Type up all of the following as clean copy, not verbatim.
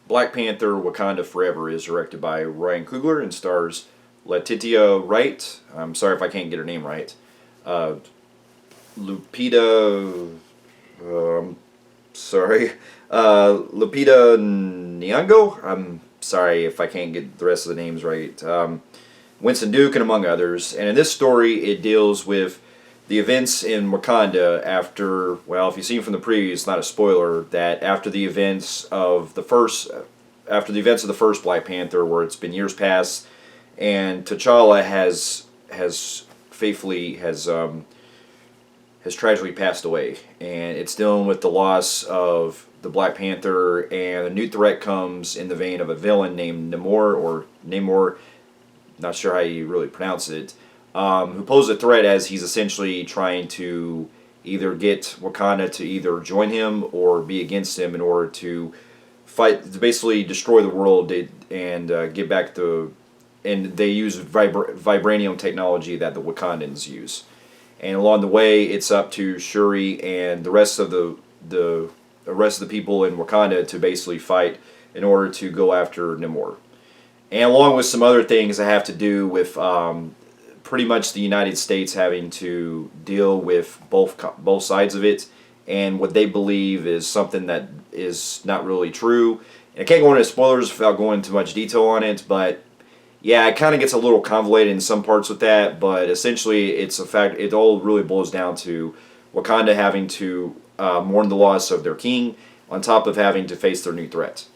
Black Panther: Wakanda Forever is directed by Ryan Coogler and stars Letitia Wright. I'm sorry if I can't get her name right. Uh, Lupita. Sorry. Lupita Nyong'o. I'm sorry if I can't get the rest of the names right. Winston Duke, and among others. And in this story, it deals with the events in Wakanda after, well, if you've seen from the preview, it's not a spoiler, that after the events of the first, Black Panther, where it's been years past, and T'Challa has faithfully has tragically passed away, and it's dealing with the loss of the Black Panther, and a new threat comes in the vein of a villain named Namor, not sure how you really pronounce it, who poses a threat as he's essentially trying to either get Wakanda to either join him or be against him in order to fight, to basically destroy the world and get back the. And they use vibranium technology that the Wakandans use. And along the way, it's up to Shuri and the rest of the rest of the people in Wakanda to basically fight in order to go after Namor. And along with some other things that have to do with pretty much the United States having to deal with both sides of it, and what they believe is something that is not really true. And I can't go into spoilers without going into much detail on it, but yeah, it kind of gets a little convoluted in some parts with that, but essentially it's a fact. It all really boils down to Wakanda having to mourn the loss of their king, on top of having to face their new threat.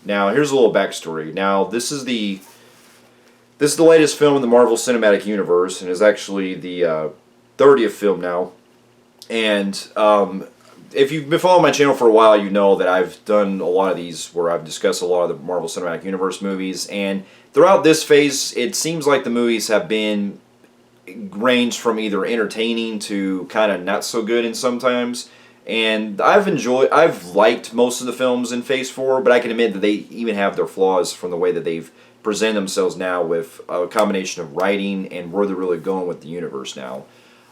Now, here's a little backstory. Now, this is the latest film in the Marvel Cinematic Universe, and is actually the 30th film now. And if you've been following my channel for a while, you know that I've done a lot of these where I've discussed a lot of the Marvel Cinematic Universe movies, and throughout this phase, it seems like the movies have been ranged from either entertaining to kind of not so good in sometimes. And I've liked most of the films in Phase 4, but I can admit that they even have their flaws from the way that they've presented themselves now with a combination of writing and where they're really going with the universe now.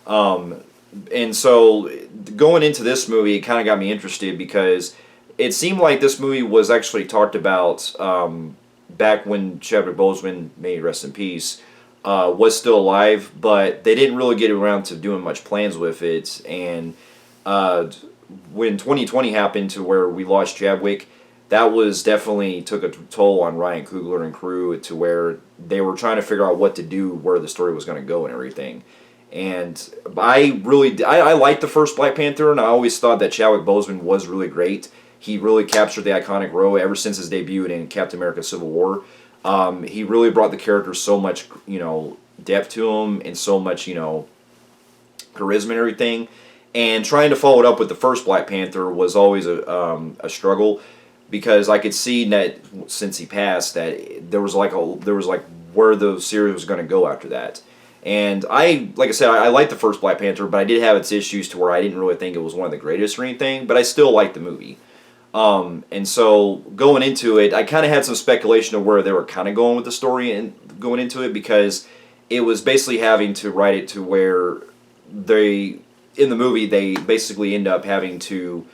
And so going into this movie, it kind of got me interested because it seemed like this movie was actually talked about back when Chadwick Boseman, may he rest in peace, was still alive, but they didn't really get around to doing much plans with it. And when 2020 happened to where we lost Chadwick, that was definitely took a toll on Ryan Coogler and crew to where they were trying to figure out what to do, where the story was going to go and everything. And I liked the first Black Panther, and I always thought that Chadwick Boseman was really great. He really captured the iconic role ever since his debut in Captain America: Civil War. He really brought the character so much, depth to him and so much, charisma and everything. And trying to follow it up with the first Black Panther was always a struggle, because I could see that since he passed that there was like where the series was going to go after that. And like I said, I liked the first Black Panther, but I did have its issues to where I didn't really think it was one of the greatest or anything, but I still liked the movie. And so going into it, I kind of had some speculation of where they were kind of going with the story and going into it, because it was basically having to write it to where in the movie, they basically end up having to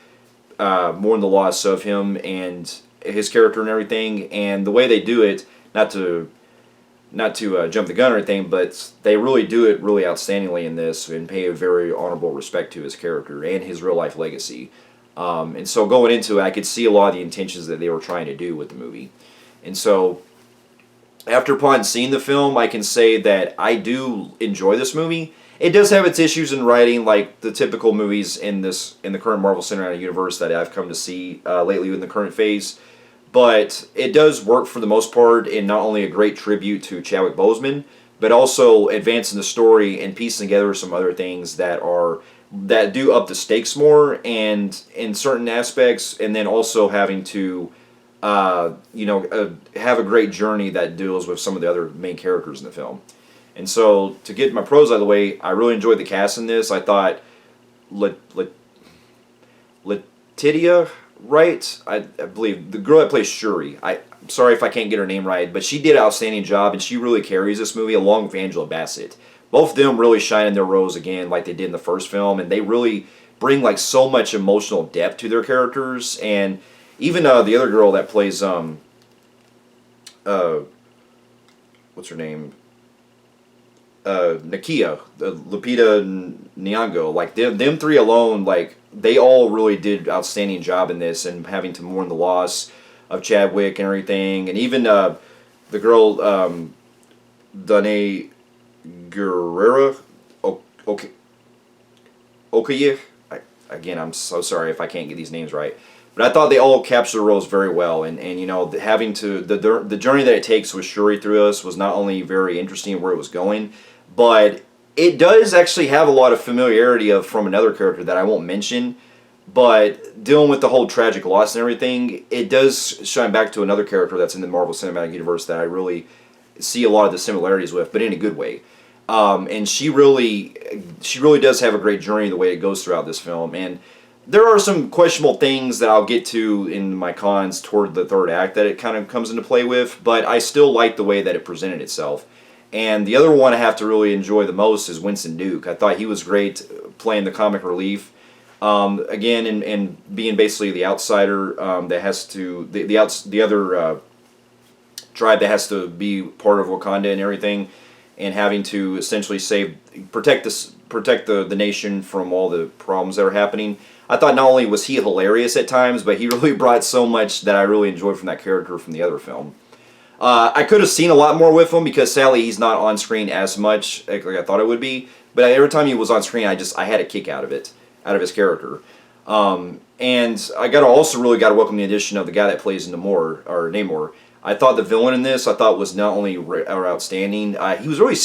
mourn the loss of him and his character and everything. And the way they do it, not to jump the gun or anything, but they really do it really outstandingly in this and pay a very honorable respect to his character and his real life legacy. And so going into it, I could see a lot of the intentions that they were trying to do with the movie. And so after upon seeing the film, I can say that I do enjoy this movie. It does have its issues in writing, like the typical movies in the current Marvel Cinematic Universe that I've come to see lately in the current phase. But it does work for the most part in not only a great tribute to Chadwick Boseman, but also advancing the story and piecing together some other things that do up the stakes more and in certain aspects, and then also having to have a great journey that deals with some of the other main characters in the film. And so, to get my pros out of the way, I really enjoyed the cast in this. I thought Letitia Wright, I believe, the girl that plays Shuri, I'm sorry if I can't get her name right, but she did an outstanding job, and she really carries this movie along with Angela Bassett. Both of them really shine in their roles again like they did in the first film, and they really bring like so much emotional depth to their characters. And even the other girl that plays what's her name? Nakia, Lupita Nyong'o, like them three alone, like they all really did outstanding job in this, and having to mourn the loss of Chadwick and everything, and even the girl Danae Guerrera, okay, Okoye. Again, I'm so sorry if I can't get these names right, but I thought they all captured the roles very well, and you know, having to the journey that it takes with Shuri through us was not only very interesting where it was going, but it does actually have a lot of familiarity from another character that I won't mention. But dealing with the whole tragic loss and everything, it does shine back to another character that's in the Marvel Cinematic Universe that I really see a lot of the similarities with, but in a good way. And she really does have a great journey the way it goes throughout this film. And there are some questionable things that I'll get to in my cons toward the third act that it kind of comes into play with, but I still like the way that it presented itself. And the other one I have to really enjoy the most is Winston Duke. I thought he was great playing the comic relief. Again, and being basically the outsider that has to the other tribe that has to be part of Wakanda and everything, and having to essentially protect the nation from all the problems that are happening. I thought not only was he hilarious at times, but he really brought so much that I really enjoyed from that character from the other film. I could have seen a lot more with him because sadly he's not on screen as much like I thought it would be. But every time he was on screen, I had a kick out of his character. And I also really got to welcome the addition of the guy that plays Namor. I thought the villain in this was not only outstanding. He was really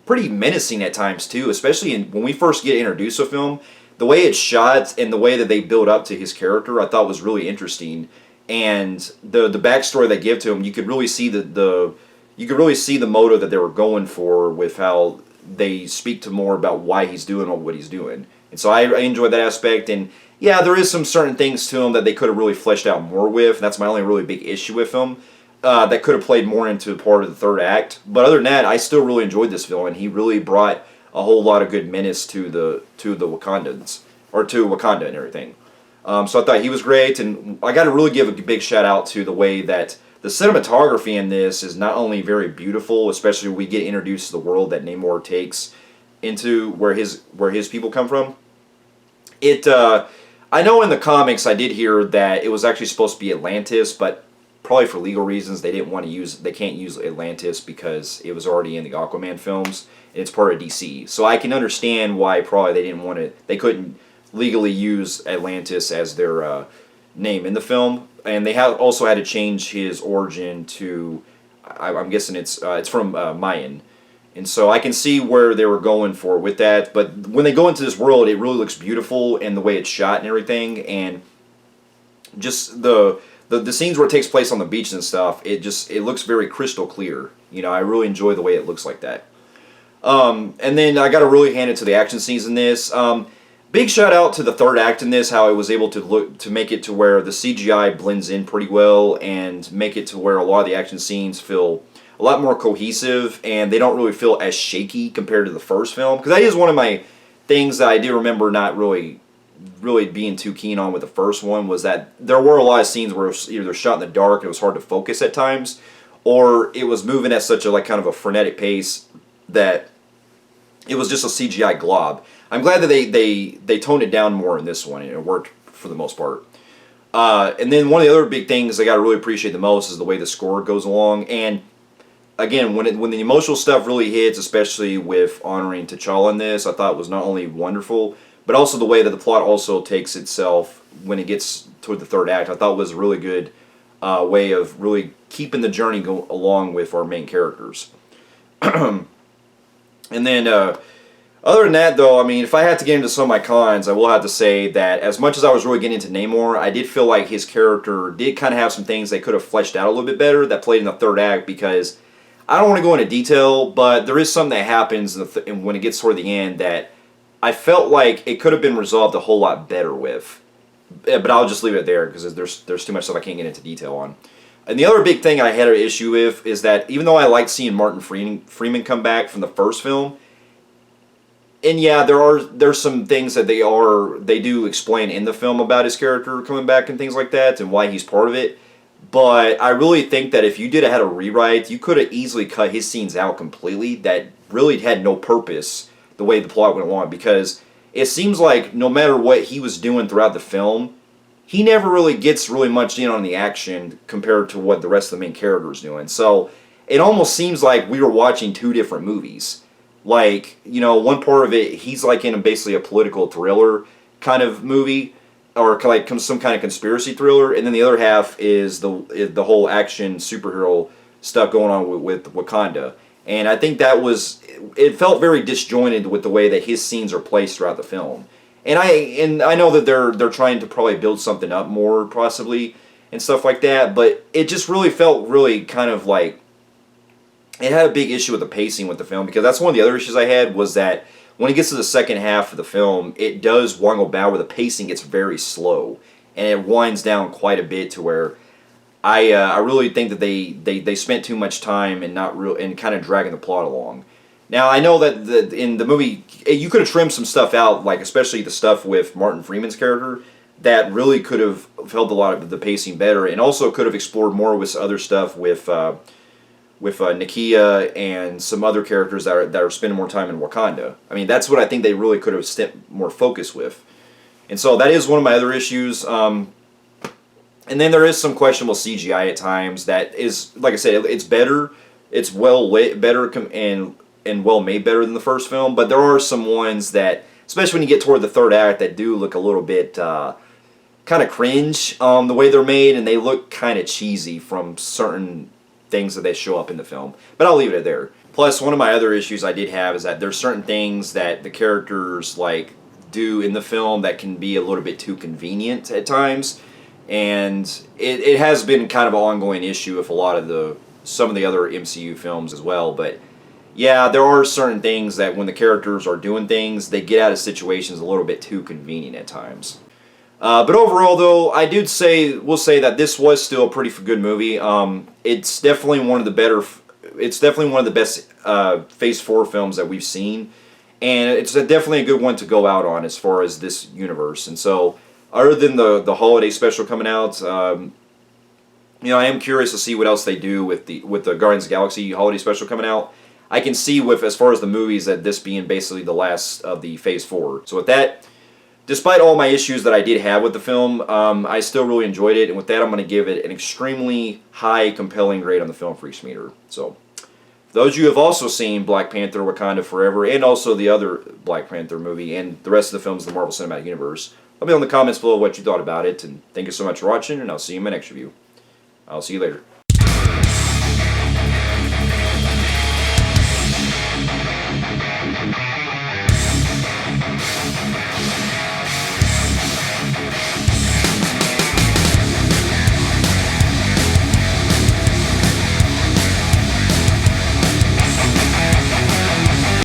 pretty menacing at times too, especially when we first get introduced to him. The way it's shot and the way that they build up to his character, I thought was really interesting. And the backstory they give to him, you could really see the motive that they were going for with how they speak to more about why he's doing what he's doing. And so I enjoyed that aspect. And yeah, there is some certain things to him that they could have really fleshed out more with. That's my only really big issue with him. That could have played more into part of the third act. But other than that, I still really enjoyed this villain. He really brought a whole lot of good menace to the Wakandans, or to Wakanda and everything. So I thought he was great, and I got to really give a big shout out to the way that the cinematography in this is not only very beautiful, especially when we get introduced to the world that Namor takes into where his people come from. I know in the comics I did hear that it was actually supposed to be Atlantis, but probably for legal reasons they can't use Atlantis because it was already in the Aquaman films and it's part of DC. So I can understand why probably they couldn't legally use Atlantis as their name in the film, and they also had to change his origin to, I'm guessing it's from Mayan, and so I can see where they were going for with that. But when they go into this world, it really looks beautiful, and the way it's shot and everything, and just the scenes where it takes place on the beach and stuff, it looks very crystal clear. You know, I really enjoy the way it looks like that. And then I got to really hand it to the action scenes in this. Big shout out to the third act in this, how it was able to make it to where the CGI blends in pretty well and make it to where a lot of the action scenes feel a lot more cohesive and they don't really feel as shaky compared to the first film. Because that is one of my things that I do remember not really being too keen on with the first one, was that there were a lot of scenes where it was either shot in the dark and it was hard to focus at times, or it was moving at such a kind of a frenetic pace that it was just a CGI glob. I'm glad that they toned it down more in this one, and it worked for the most part. And then one of the other big things I got to really appreciate the most is the way the score goes along. And again, when the emotional stuff really hits, especially with honoring T'Challa in this, I thought was not only wonderful, but also the way that the plot also takes itself when it gets toward the third act, I thought was a really good way of really keeping the journey go along with our main characters. And then, other than that, though, I mean, if I had to get into some of my cons, I will have to say that as much as I was really getting into Namor, I did feel like his character did kind of have some things they could have fleshed out a little bit better that played in the third act, because I don't want to go into detail, but there is something that happens when it gets toward the end that I felt like it could have been resolved a whole lot better with. But I'll just leave it there because there's too much stuff I can't get into detail on. And the other big thing I had an issue with is that even though I liked seeing Martin Freeman come back from the first film, and yeah, there's some things that they do explain in the film about his character coming back and things like that and why he's part of it. But I really think that if you had a rewrite, you could have easily cut his scenes out completely that really had no purpose the way the plot went along, because it seems like no matter what he was doing throughout the film, he never really gets really much in on the action compared to what the rest of the main character is doing. So it almost seems like we were watching two different movies. Like, one part of it, he's like in basically a political thriller kind of movie, or like some kind of conspiracy thriller, and then the other half is the whole action superhero stuff going on with Wakanda. And I think it felt very disjointed with the way that his scenes are placed throughout the film. And I know that they're trying to probably build something up more possibly and stuff like that, but it just really felt really kind of like it had a big issue with the pacing with the film, because that's one of the other issues I had, was that when it gets to the second half of the film, it does wobble bad where the pacing gets very slow and it winds down quite a bit to where I really think that they spent too much time and kind of dragging the plot along. Now, I know that in the movie, you could have trimmed some stuff out, like especially the stuff with Martin Freeman's character, that really could have held a lot of the pacing better, and also could have explored more with other stuff with Nakia and some other characters that are spending more time in Wakanda. I mean, that's what I think they really could have spent more focus with. And so that is one of my other issues. And then there is some questionable CGI at times that is, like I said, it's better. It's well lit, better, and well made, better than the first film. But there are some ones that, especially when you get toward the third act, that do look a little bit kind of cringe the way they're made, and they look kind of cheesy from certain things that they show up in the film. But I'll leave it there. Plus, one of my other issues I did have is that there's certain things that the characters do in the film that can be a little bit too convenient at times. And it has been kind of an ongoing issue with some of the other MCU films as well. But yeah, there are certain things that when the characters are doing things, they get out of situations a little bit too convenient at times. But overall, though, we'll say that this was still a pretty good movie. It's definitely one of the better. It's definitely one of the best Phase 4 films that we've seen, and it's definitely a good one to go out on as far as this universe. And so, other than the holiday special coming out, I am curious to see what else they do with the Guardians of the Galaxy holiday special coming out. I can see as far as the movies, that this being basically the last of the Phase 4. So with that, despite all my issues that I did have with the film, I still really enjoyed it. And with that, I'm going to give it an extremely high, compelling grade on the Film Freaks meter. So, for those of you who have also seen Black Panther, Wakanda Forever, and also the other Black Panther movie, and the rest of the films of the Marvel Cinematic Universe, let me know in the comments below what you thought about it. And thank you so much for watching, and I'll see you in my next review. I'll see you later.